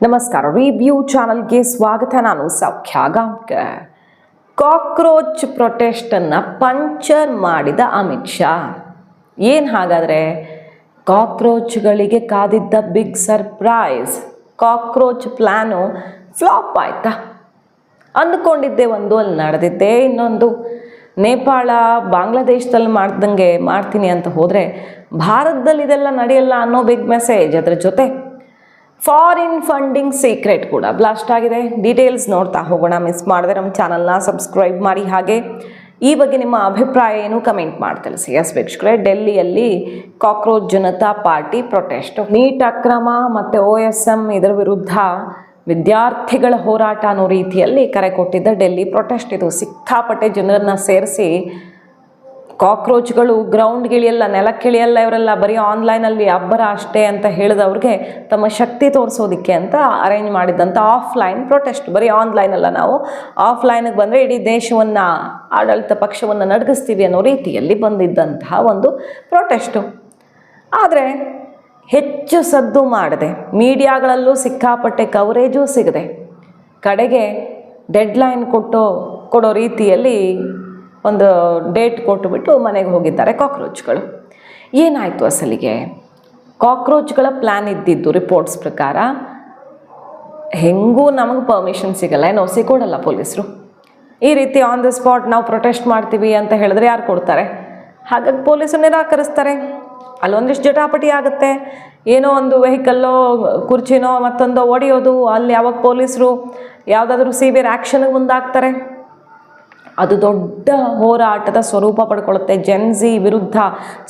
ನಮಸ್ಕಾರ, ರಿವ್ಯೂ ಚಾನಲ್ಗೆ ಸ್ವಾಗತ. ನಾನು ಸೌಖ್ಯ ಗಾಂವ್ಕರ್. ಕಾಕ್ರೋಚ್ ಪ್ರೊಟೆಸ್ಟನ್ನು ಪಂಚರ್ ಮಾಡಿದ ಅಮಿತ್ ಶಾ. ಏನು ಹಾಗಾದರೆ ಕಾಕ್ರೋಚ್ಗಳಿಗೆ ಕಾದಿದ್ದ big surprise. Cockroach plan flop ಆಯ್ತಾ? ಅಂದುಕೊಂಡಿದ್ದೆ ಒಂದು, ಅಲ್ಲಿ ನಡೆದಿದ್ದೇ ಇನ್ನೊಂದು. ನೇಪಾಳ ಬಾಂಗ್ಲಾದೇಶದಲ್ಲಿ ಮಾಡ್ದಂಗೆ ಮಾಡ್ತೀನಿ ಅಂತ ಹೋದರೆ ಭಾರತದಲ್ಲಿ ಇದೆಲ್ಲ ನಡೆಯಲ್ಲ ಅನ್ನೋ ಬಿಗ್ ಮೆಸೇಜ್. ಅದರ ಜೊತೆ ಫಾರಿನ್ ಫಂಡಿಂಗ್ ಸೀಕ್ರೆಟ್ ಕೂಡ ಬ್ಲಾಸ್ಟ್ ಆಗಿದೆ. ಡೀಟೇಲ್ಸ್ ನೋಡ್ತಾ ಹೋಗೋಣ. ಮಿಸ್ ಮಾಡಿದ್ರೆ ನಮ್ಮ ಚಾನಲ್ನ ಸಬ್ಸ್ಕ್ರೈಬ್ ಮಾಡಿ. ಹಾಗೆ ಈ ಬಗ್ಗೆ ನಿಮ್ಮ ಅಭಿಪ್ರಾಯ ಏನು ಕಮೆಂಟ್ ಮಾಡಿ ತಿಳಿಸಿ. ಎಸ್ ವೀಕ್ಷಕರೇ, ಡೆಲ್ಲಿಯಲ್ಲಿ cockroach Janata party protest, NEET ಅಕ್ರಮ ಮತ್ತು OSM ಇದರ ವಿರುದ್ಧ ವಿದ್ಯಾರ್ಥಿಗಳ ಹೋರಾಟ ಅನ್ನೋ ರೀತಿಯಲ್ಲಿ ಕರೆ ಕೊಟ್ಟಿದ್ದ ಡೆಲ್ಲಿ ಪ್ರೊಟೆಸ್ಟ್ ಇದು. ಸಿಕ್ಕಾಪಟ್ಟೆ ಜನರನ್ನು ಸೇರಿಸಿ ಕಾಕ್ರೋಚ್ಗಳು ಗ್ರೌಂಡ್ಗಿಳಿಯಲ್ಲ, ನೆಲಕ್ಕಿಳಿಯಲ್ಲ, ಇವರೆಲ್ಲ ಬರೀ ಆನ್ಲೈನಲ್ಲಿ ಅಬ್ಬರ ಅಷ್ಟೇ ಅಂತ ಹೇಳಿದವ್ರಿಗೆ ತಮ್ಮ ಶಕ್ತಿ ತೋರಿಸೋದಕ್ಕೆ ಅಂತ ಅರೇಂಜ್ ಮಾಡಿದ್ದಂಥ ಆಫ್ಲೈನ್ ಪ್ರೊಟೆಸ್ಟ್. ಬರೀ ಆನ್ಲೈನ್ ಅಲ್ಲ, ನಾವು ಆಫ್ಲೈನಿಗೆ ಬಂದರೆ ಇಡೀ ದೇಶವನ್ನು, ಆಡಳಿತ ಪಕ್ಷವನ್ನು ನಡಗಿಸ್ತೀವಿ ಅನ್ನೋ ರೀತಿಯಲ್ಲಿ ಬಂದಿದ್ದಂತಹ ಒಂದು ಪ್ರೊಟೆಸ್ಟು. ಆದರೆ ಹೆಚ್ಚು ಸದ್ದು ಮಾಡದೆ, ಮೀಡಿಯಾಗಳಲ್ಲೂ ಸಿಕ್ಕಾಪಟ್ಟೆ ಕವರೇಜೂ ಸಿಗದೆ, ಕಡೆಗೆ ಡೆಡ್ಲೈನ್ ಕೊಡೋ ರೀತಿಯಲ್ಲಿ ಒಂದು ಡೇಟ್ ಕೊಟ್ಟುಬಿಟ್ಟು ಮನೆಗೆ ಹೋಗಿದ್ದಾರೆ ಕಾಕ್ರೋಚ್ಗಳು. ಏನಾಯಿತು ಅಸಲಿಗೆ? ಕಾಕ್ರೋಚ್ಗಳ ಪ್ಲ್ಯಾನ್ ಇದ್ದಿದ್ದು ರಿಪೋರ್ಟ್ಸ್ ಪ್ರಕಾರ, ಹೆಂಗೂ ನಮಗೆ ಪರ್ಮಿಷನ್ ಸಿಗಲ್ಲ, ಏನೋ ಸಿಕ್ಕೊಡಲ್ಲ ಪೊಲೀಸರು. ಈ ರೀತಿ ಆನ್ ದ ಸ್ಪಾಟ್ ನಾವು ಪ್ರೊಟೆಸ್ಟ್ ಮಾಡ್ತೀವಿ ಅಂತ ಹೇಳಿದ್ರೆ ಯಾರು ಕೊಡ್ತಾರೆ? ಹಾಗಾಗಿ ಪೊಲೀಸರು ನಿರಾಕರಿಸ್ತಾರೆ. ಅಲ್ಲೊಂದಿಷ್ಟು ಜಟಾಪಟಿ ಆಗುತ್ತೆ. ಏನೋ ಒಂದು ವೆಹಿಕಲ್ಲೋ ಕುರ್ಚಿನೋ ಮತ್ತೊಂದೋ ಒಡೆಯೋದು, ಅಲ್ಲಿ ಯಾವಾಗ ಪೊಲೀಸರು ಯಾವುದಾದ್ರೂ ಸಿವಿಯರ್ ಆ್ಯಕ್ಷನ್ಗೆ ಮುಂದಾಗ್ತಾರೆ. ಅದು ದೊಡ್ಡ ಹೋರಾಟದ ಸ್ವರೂಪ ಪಡ್ಕೊಳ್ಳುತ್ತೆ. ಜೆನ್ಜಿ ವಿರುದ್ಧ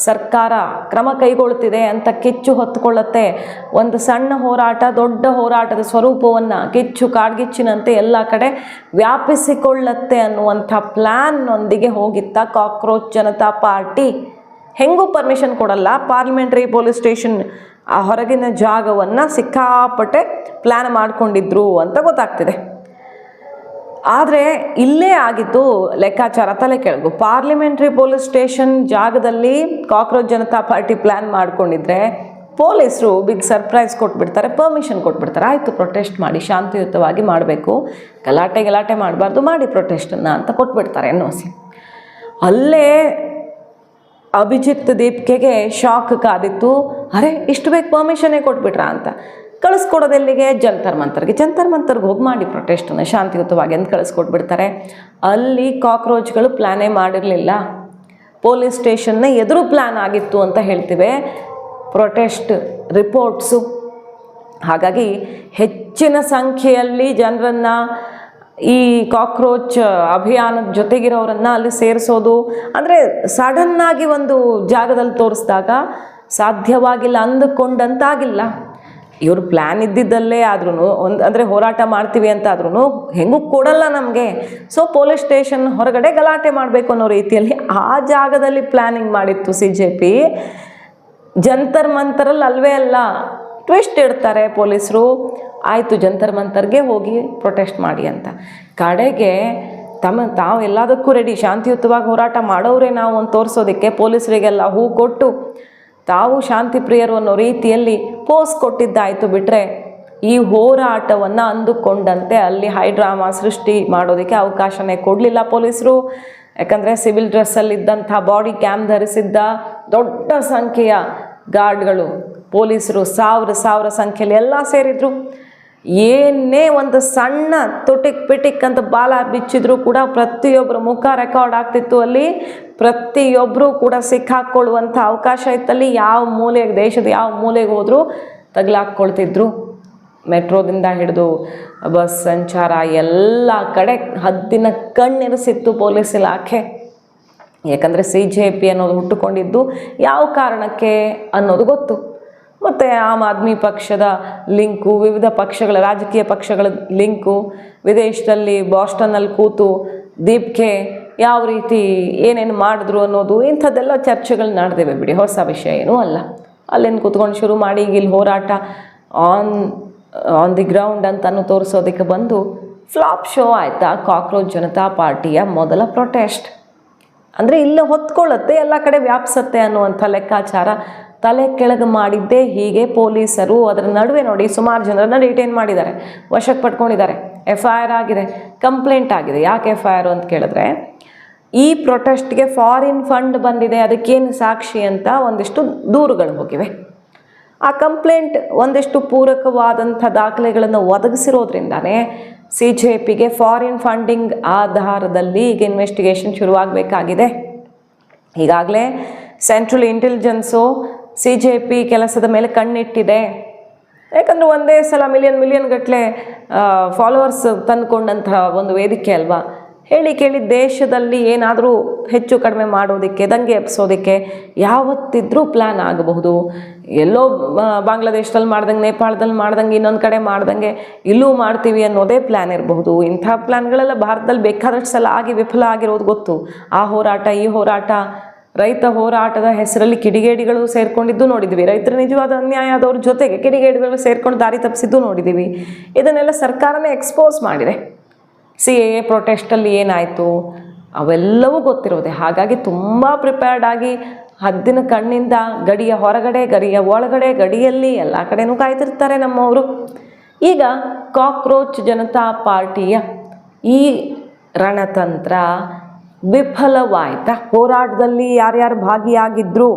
ಸರ್ಕಾರ ಕ್ರಮ ಕೈಗೊಳ್ಳುತ್ತಿದೆ ಅಂತ ಕಿಚ್ಚು ಹೊತ್ತುಕೊಳ್ಳುತ್ತೆ. ಒಂದು ಸಣ್ಣ ಹೋರಾಟ ದೊಡ್ಡ ಹೋರಾಟದ ಸ್ವರೂಪವನ್ನು ಕಿಚ್ಚು ಕಾಡ್ಗಿಚ್ಚಿನಂತೆ ಎಲ್ಲ ಕಡೆ ವ್ಯಾಪಿಸಿಕೊಳ್ಳುತ್ತೆ ಅನ್ನುವಂಥ ಪ್ಲ್ಯಾನ್ನೊಂದಿಗೆ ಹೋಗಿತ್ತ ಕಾಕ್ರೋಚ್ ಜನತಾ ಪಾರ್ಟಿ. ಹೆಂಗೂ ಪರ್ಮಿಷನ್ ಕೊಡಲ್ಲ. ಪಾರ್ಲಿಮೆಂಟ್ರಿ ಪೊಲೀಸ್ ಸ್ಟೇಷನ್ ಆ ಹೊರಗಿನ ಜಾಗವನ್ನು ಸಿಕ್ಕಾಪಟ್ಟೆ ಪ್ಲ್ಯಾನ್ ಮಾಡಿಕೊಂಡಿದ್ರು ಅಂತ ಗೊತ್ತಾಗ್ತಿದೆ. ಆದರೆ ಇಲ್ಲೇ ಆಗಿತ್ತು ಲೆಕ್ಕಾಚಾರ ತಲೆ ಕೆಳಗು. ಪಾರ್ಲಿಮೆಂಟ್ರಿ ಪೊಲೀಸ್ ಸ್ಟೇಷನ್ ಜಾಗದಲ್ಲಿ ಕಾಕ್ರೋಚ್ ಜನತಾ ಪಾರ್ಟಿ ಪ್ಲ್ಯಾನ್ ಮಾಡ್ಕೊಂಡಿದ್ರೆ ಪೊಲೀಸರು ಬಿಗ್ ಸರ್ಪ್ರೈಸ್ ಕೊಟ್ಬಿಡ್ತಾರೆ, ಪರ್ಮಿಷನ್ ಕೊಟ್ಬಿಡ್ತಾರೆ. ಆಯಿತು, ಪ್ರೊಟೆಸ್ಟ್ ಮಾಡಿ, ಶಾಂತಿಯುತವಾಗಿ ಮಾಡಬೇಕು, ಗಲಾಟೆ ಮಾಡಬಾರ್ದು, ಮಾಡಿ ಪ್ರೊಟೆಸ್ಟನ್ನು ಅಂತ ಕೊಟ್ಬಿಡ್ತಾರೆ NOC. ಅಲ್ಲೇ ಅಭಿಜಿತ್ ದೀಪ್ಕೆಗೆ ಶಾಕ್ ಕಾದಿತ್ತು. ಅರೆ, ಇಷ್ಟು ಬೇಗ ಪರ್ಮಿಷನ್ನೇ ಕೊಟ್ಬಿಟ್ರಾ ಅಂತ. ಕಳಿಸ್ಕೊಡೋದೆಲ್ಲಿಗೆ? ಜಂತರ್ ಮಂತರ್ಗೆ ಹೋಗಿ ಮಾಡಿ ಪ್ರೊಟೆಸ್ಟನ್ನು ಶಾಂತಿಯುತವಾಗಿ ಅಂತ ಕಳಿಸ್ಕೊಟ್ಬಿಡ್ತಾರೆ. ಅಲ್ಲಿ ಕಾಕ್ರೋಚ್ಗಳು ಪ್ಲ್ಯಾನೇ ಮಾಡಿರಲಿಲ್ಲ, ಪೊಲೀಸ್ ಸ್ಟೇಷನ್ನ ಎದುರು ಪ್ಲ್ಯಾನ್ ಆಗಿತ್ತು ಅಂತ ಹೇಳ್ತಿವೆ ಪ್ರೊಟೆಸ್ಟ್ ರಿಪೋರ್ಟ್ಸು. ಹಾಗಾಗಿ ಹೆಚ್ಚಿನ ಸಂಖ್ಯೆಯಲ್ಲಿ ಜನರನ್ನು, ಈ ಕಾಕ್ರೋಚ್ ಅಭಿಯಾನದ ಜೊತೆಗಿರೋರನ್ನು ಅಲ್ಲಿ ಸೇರಿಸೋದು ಅಂದರೆ ಸಡನ್ನಾಗಿ ಒಂದು ಜಾಗದಲ್ಲಿ ತೋರಿಸಿದಾಗ ಸಾಧ್ಯವಾಗಿಲ್ಲ, ಅಂದುಕೊಂಡಂತಾಗಿಲ್ಲ. ಇವರು ಪ್ಲ್ಯಾನ್ ಇದ್ದಿದ್ದಲ್ಲೇ ಆದ್ರೂ ಅಂದರೆ ಹೋರಾಟ ಮಾಡ್ತೀವಿ ಅಂತ ಆದ್ರೂ ಹೆಂಗೂ ಕೊಡಲ್ಲ ನಮಗೆ. ಸೊ ಪೊಲೀಸ್ ಸ್ಟೇಷನ್ ಹೊರಗಡೆ ಗಲಾಟೆ ಮಾಡಬೇಕು ಅನ್ನೋ ರೀತಿಯಲ್ಲಿ ಆ ಜಾಗದಲ್ಲಿ ಪ್ಲ್ಯಾನಿಂಗ್ ಮಾಡಿತ್ತು CJP. ಜಂತರ್ ಮಂತರಲ್ಲಿ ಅಲ್ವೇ ಅಲ್ಲ, ಟ್ವಿಸ್ಟ್ ಇಡ್ತಾರೆ ಪೊಲೀಸರು. ಆಯಿತು, ಜಂತರ್ ಮಂತರ್ಗೆ ಹೋಗಿ ಪ್ರೊಟೆಸ್ಟ್ ಮಾಡಿ ಅಂತ. ಕಡೆಗೆ ತಾವು ಎಲ್ಲದಕ್ಕೂ ರೆಡಿ, ಶಾಂತಿಯುತವಾಗಿ ಹೋರಾಟ ಮಾಡೋರೇ ನಾವು ಅಂತ ತೋರಿಸೋದಕ್ಕೆ ಪೊಲೀಸರಿಗೆಲ್ಲ ಹೂ ಕೊಟ್ಟು ತಾವು ಶಾಂತಿ ಪ್ರಿಯರು ಅನ್ನೋ ರೀತಿಯಲ್ಲಿ ಪೋಸ್ ಕೊಟ್ಟಿದ್ದಾಯಿತು. ಬಿಟ್ಟರೆ ಈ ಹೋರಾಟವನ್ನು ಅಂದುಕೊಂಡಂತೆ ಅಲ್ಲಿ ಹೈ ಡ್ರಾಮಾ ಸೃಷ್ಟಿ ಮಾಡೋದಕ್ಕೆ ಅವಕಾಶನೇ ಕೊಡಲಿಲ್ಲ ಪೊಲೀಸರು. ಯಾಕಂದರೆ ಸಿವಿಲ್ ಡ್ರೆಸ್ಸಲ್ಲಿದ್ದಂಥ ಬಾಡಿ ಕ್ಯಾಮ್ ಧರಿಸಿದ್ದ ದೊಡ್ಡ ಸಂಖ್ಯೆಯ ಗಾರ್ಡ್ಗಳು, ಪೊಲೀಸರು ಸಾವಿರ ಸಂಖ್ಯೆಯಲ್ಲಿ ಎಲ್ಲ ಸೇರಿದ್ರು. ಏನೇ ಒಂದು ಸಣ್ಣ ತುಟಿಕ್ ಅಂತ ಬಾಲ ಬಿಚ್ಚಿದ್ರು ಕೂಡ ಪ್ರತಿಯೊಬ್ಬರು ಮುಖ ರೆಕಾರ್ಡ್ ಆಗ್ತಿತ್ತು. ಅಲ್ಲಿ ಪ್ರತಿಯೊಬ್ಬರು ಕೂಡ ಸಿಕ್ಕಾಕ್ಕೊಳ್ಳುವಂಥ ಅವಕಾಶ ಇತ್ತಲ್ಲಿ. ದೇಶದ ಯಾವ ಮೂಲೆಗೆ ಹೋದರೂ ತಗಲಾಕ್ಕೊಳ್ತಿದ್ರು. ಮೆಟ್ರೋದಿಂದ ಹಿಡಿದು ಬಸ್ ಸಂಚಾರ ಎಲ್ಲ ಕಡೆ ಹದ್ದಿನ ಕಣ್ಣಿರಿಸಿತ್ತು ಪೊಲೀಸ್ ಇಲಾಖೆ. ಯಾಕಂದರೆ CJP ಅನ್ನೋದು ಹುಟ್ಟುಕೊಂಡಿದ್ದು ಯಾವ ಕಾರಣಕ್ಕೆ ಅನ್ನೋದು ಗೊತ್ತು. ಮತ್ತು ಆಮ್ ಆದ್ಮಿ ಪಕ್ಷದ ಲಿಂಕು, ವಿವಿಧ ಪಕ್ಷಗಳ, ರಾಜಕೀಯ ಪಕ್ಷಗಳ ಲಿಂಕು, ವಿದೇಶದಲ್ಲಿ ಬಾಸ್ಟನ್ನಲ್ಲಿ ಕೂತು ದೀಪ್ಗೆ ಯಾವ ರೀತಿ ಏನೇನು ಮಾಡಿದ್ರು ಅನ್ನೋದು, ಇಂಥದ್ದೆಲ್ಲ ಚರ್ಚೆಗಳು ನಡೆದಿವೆ ಬಿಡಿ, ಹೊಸ ವಿಷಯ ಏನೂ ಅಲ್ಲ. ಅಲ್ಲೇನು ಕೂತ್ಕೊಂಡು ಶುರು ಮಾಡಿ ಈಗ ಇಲ್ಲಿ ಹೋರಾಟ ಆನ್ ದಿ ಗ್ರೌಂಡ್ ಅಂತಲೂ ತೋರಿಸೋದಕ್ಕೆ ಬಂದು ಫ್ಲಾಪ್ ಶೋ ಆಯಿತಾ ಕಾಕ್ರೋಚ್ ಜನತಾ ಪಾರ್ಟಿಯ ಮೊದಲ ಪ್ರೊಟೆಸ್ಟ್. ಅಂದರೆ ಇಲ್ಲೇ ಹೊತ್ಕೊಳ್ಳುತ್ತೆ, ಎಲ್ಲ ಕಡೆ ವ್ಯಾಪಿಸುತ್ತೆ ಅನ್ನುವಂಥ ಲೆಕ್ಕಾಚಾರ ತಲೆ ಕೆಳಗೆ ಮಾಡಿದ್ದೇ ಹೀಗೆ. ಪೊಲೀಸರು ಅದರ ನಡುವೆ ನೋಡಿ ಸುಮಾರು ಜನರನ್ನ ಡಿಟೈನ್ ಮಾಡಿದ್ದಾರೆ, ವಶಕ್ಕೆ ಪಡ್ಕೊಂಡಿದ್ದಾರೆ, FIR ಆಗಿದೆ, ಕಂಪ್ಲೇಂಟ್ ಆಗಿದೆ. ಯಾಕೆ FIR ಅಂತ ಕೇಳಿದ್ರೆ, ಈ ಪ್ರೊಟೆಸ್ಟ್ಗೆ ಫಾರಿನ್ ಫಂಡ್ ಬಂದಿದೆ, ಅದಕ್ಕೇನು ಸಾಕ್ಷಿ ಅಂತ ಒಂದಿಷ್ಟು ದೂರುಗಳು ಹೋಗಿವೆ. ಆ ಕಂಪ್ಲೇಂಟ್ ಒಂದಿಷ್ಟು ಪೂರಕವಾದಂಥ ದಾಖಲೆಗಳನ್ನು ಒದಗಿಸಿರೋದ್ರಿಂದಾನೇ CJPಗೆ ಫಾರಿನ್ ಫಂಡಿಂಗ್ ಆಧಾರದಲ್ಲಿ ಈಗ ಇನ್ವೆಸ್ಟಿಗೇಷನ್ ಶುರುವಾಗಬೇಕಾಗಿದೆ. ಈಗಾಗಲೇ ಸೆಂಟ್ರಲ್ ಇಂಟೆಲಿಜೆನ್ಸು CJP ಕೆಲಸದ ಮೇಲೆ ಕಣ್ಣಿಟ್ಟಿದೆ. ಯಾಕಂದರೆ ಒಂದೇ ಸಲ ಮಿಲಿಯನ್ ಗಟ್ಟಲೆ ಫಾಲೋವರ್ಸ್ ತಂದುಕೊಂಡಂತಹ ಒಂದು ವೇದಿಕೆ ಅಲ್ವಾ. ಹೇಳಿ ಕೇಳಿ ದೇಶದಲ್ಲಿ ಏನಾದರೂ ಹೆಚ್ಚು ಕಡಿಮೆ ಮಾಡೋದಕ್ಕೆ, ದಂಗೆ ಎಬ್ಸೋದಕ್ಕೆ ಯಾವತ್ತಿದ್ರೂ ಪ್ಲ್ಯಾನ್ ಆಗಬಹುದು. ಎಲ್ಲೋ ಬಾಂಗ್ಲಾದೇಶದಲ್ಲಿ ಮಾಡ್ದಂಗೆ, ನೇಪಾಳದಲ್ಲಿ ಮಾಡ್ದಂಗೆ, ಇನ್ನೊಂದು ಕಡೆ ಮಾಡ್ದಂಗೆ ಇಲ್ಲೂ ಮಾಡ್ತೀವಿ ಅನ್ನೋದೇ ಪ್ಲ್ಯಾನ್ ಇರಬಹುದು. ಇಂಥ ಪ್ಲ್ಯಾನ್ಗಳೆಲ್ಲ ಭಾರತದಲ್ಲಿ ಬೇಕಾದಷ್ಟು ಸಲ ಆಗಿ ವಿಫಲ ಆಗಿರೋದು ಗೊತ್ತು. ಆ ಹೋರಾಟ, ಈ ಹೋರಾಟ, ರೈತ ಹೋರಾಟದ ಹೆಸರಲ್ಲಿ ಕಿಡಿಗೇಡಿಗಳು ಸೇರ್ಕೊಂಡಿದ್ದು ನೋಡಿದ್ವಿ. ರೈತರ ನಿಜವಾದ ಅನ್ಯಾಯ ಆದವ್ರ ಜೊತೆಗೆ ಕಿಡಿಗೇಡಿಗಳು ಸೇರ್ಕೊಂಡು ದಾರಿ ತಪ್ಪಿಸಿದ್ದು ನೋಡಿದ್ದೀವಿ. ಇದನ್ನೆಲ್ಲ ಸರ್ಕಾರನೇ ಎಕ್ಸ್ಪೋಸ್ ಮಾಡಿದೆ. CAA ಪ್ರೊಟೆಸ್ಟಲ್ಲಿ ಏನಾಯಿತು ಅವೆಲ್ಲವೂ ಗೊತ್ತಿರೋದೆ. ಹಾಗಾಗಿ ತುಂಬ ಪ್ರಿಪೇರ್ಡ್ ಆಗಿ ಹದ್ದಿನ ಕಣ್ಣಿಂದ ಗಡಿಯ ಹೊರಗಡೆ, ಗಡಿಯ ಒಳಗಡೆ, ಗಡಿಯಲ್ಲಿ ಎಲ್ಲ ಕಡೆನೂ ಕಾಯ್ತಿರ್ತಾರೆ ನಮ್ಮವರು. ಈಗ ಕಾಕ್ರೋಚ್ ಜನತಾ ಪಾರ್ಟಿಯ ಈ ರಣತಂತ್ರ ವಿಫಲವಾಯ್ತಾ? ಹೋರಾಟದಲ್ಲಿ ಯಾರ್ಯಾರು ಭಾಗಿಯಾಗಿದ್ದರು,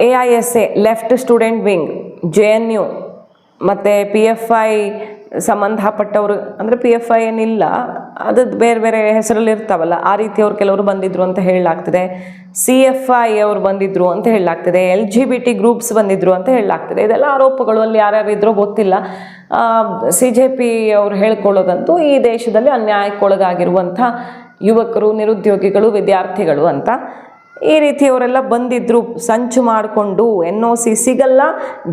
AISA left student wing, JNU ಮತ್ತು PFI ಸಂಬಂಧಪಟ್ಟವರು, ಅಂದರೆ PFI ಏನಿಲ್ಲ, ಅದು ಬೇರೆ ಬೇರೆ ಹೆಸರಲ್ಲಿ ಇರ್ತಾವಲ್ಲ, ಆ ರೀತಿಯವ್ರು ಕೆಲವರು ಬಂದಿದ್ರು ಅಂತ ಹೇಳಲಾಗ್ತಿದೆ. CFI ಅವರು ಬಂದಿದ್ರು ಅಂತ ಹೇಳಲಾಗ್ತಿದೆ. LGBT ಗ್ರೂಪ್ಸ್ ಬಂದಿದ್ರು ಅಂತ ಹೇಳಲಾಗ್ತಿದೆ. ಇದೆಲ್ಲ ಆರೋಪಗಳು. ಅಲ್ಲಿ ಯಾರ್ಯಾರು ಇದ್ರೋ ಗೊತ್ತಿಲ್ಲ. CJP ಅವರು ಹೇಳ್ಕೊಳ್ಳೋದಂತೂ ಈ ದೇಶದಲ್ಲಿ ಅನ್ಯಾಯಕ್ಕೊಳಗಾಗಿರುವಂಥ ಯುವಕರು, ನಿರುದ್ಯೋಗಿಗಳು, ವಿದ್ಯಾರ್ಥಿಗಳು ಅಂತ. ಈ ರೀತಿಯವರೆಲ್ಲ ಬಂದಿದ್ರು ಸಂಚು ಮಾಡಿಕೊಂಡು. NOC ಸಿಗಲ್ಲ,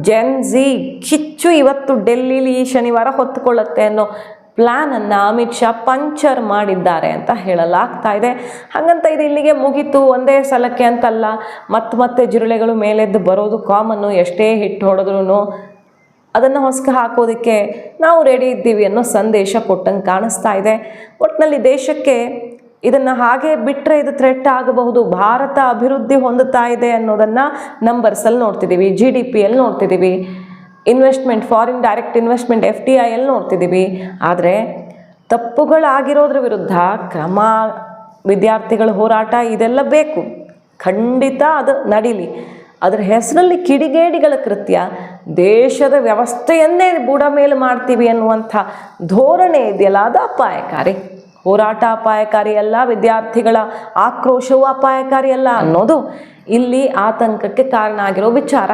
ಜೆನ್ ಝಿ ಕಿಚ್ಚು ಇವತ್ತು ಡೆಲ್ಲಿಲಿ ಈ ಶನಿವಾರ ಹೊತ್ತುಕೊಳ್ಳುತ್ತೆ ಅನ್ನೋ ಪ್ಲ್ಯಾನನ್ನು ಅಮಿತ್ ಶಾ ಪಂಚರ್ ಮಾಡಿದ್ದಾರೆ ಅಂತ ಹೇಳಲಾಗ್ತಾ ಇದೆ. ಹಾಗಂತ ಇದು ಇಲ್ಲಿಗೆ ಮುಗೀತು ಒಂದೇ ಸಲಕ್ಕೆ ಅಂತಲ್ಲ. ಮತ್ತೆ ಜಿರುಳೆಗಳು ಮೇಲೆದ್ದು ಬರೋದು ಕಾಮನ್ನು. ಎಷ್ಟೇ ಹಿಟ್ಟು ಹೊಡೆದ್ರೂ ಅದನ್ನು ಹೊಸಕ ಹಾಕೋದಕ್ಕೆ ನಾವು ರೆಡಿ ಇದ್ದೀವಿ ಅನ್ನೋ ಸಂದೇಶ ಕೊಟ್ಟಂಗೆ ಕಾಣಿಸ್ತಾ ಇದೆ. ಒಟ್ಟಿನಲ್ಲಿ ದೇಶಕ್ಕೆ ಇದನ್ನು ಹಾಗೆ ಬಿಟ್ಟರೆ ಇದು ಥ್ರೆಟ್ ಆಗಬಹುದು. ಭಾರತ ಅಭಿವೃದ್ಧಿ ಹೊಂದುತ್ತಾ ಇದೆ ಅನ್ನೋದನ್ನು ನಂಬರ್ಸಲ್ಲಿ ನೋಡ್ತಿದ್ದೀವಿ, GDPಯಲ್ಲಿ ನೋಡ್ತಿದ್ದೀವಿ, ಇನ್ವೆಸ್ಟ್ಮೆಂಟ್, ಫಾರಿನ್ ಡೈರೆಕ್ಟ್ ಇನ್ವೆಸ್ಟ್ಮೆಂಟ್ FDIಯಲ್ಲಿ ನೋಡ್ತಿದ್ದೀವಿ. ಆದರೆ ತಪ್ಪುಗಳಾಗಿರೋದ್ರ ವಿರುದ್ಧ ಕ್ರಮ, ವಿದ್ಯಾರ್ಥಿಗಳ ಹೋರಾಟ ಇದೆಲ್ಲ ಬೇಕು, ಖಂಡಿತ ಅದು ನಡೀಲಿ. ಅದರ ಹೆಸರಲ್ಲಿ ಕಿಡಿಗೇಡಿಗಳ ಕೃತ್ಯ, ದೇಶದ ವ್ಯವಸ್ಥೆಯನ್ನೇ ಬುಡ ಮೇಲೆ ಮಾಡ್ತೀವಿ ಅನ್ನುವಂಥ ಧೋರಣೆ ಇದೆಯಲ್ಲ, ಅದು ಅಪಾಯಕಾರಿ. ಹೋರಾಟ ಅಪಾಯಕಾರಿ ಅಲ್ಲ, ವಿದ್ಯಾರ್ಥಿಗಳ ಆಕ್ರೋಶವೂ ಅಪಾಯಕಾರಿ ಅಲ್ಲ ಅನ್ನೋದು ಇಲ್ಲಿ ಆತಂಕಕ್ಕೆ ಕಾರಣ ಆಗಿರೋ ವಿಚಾರ.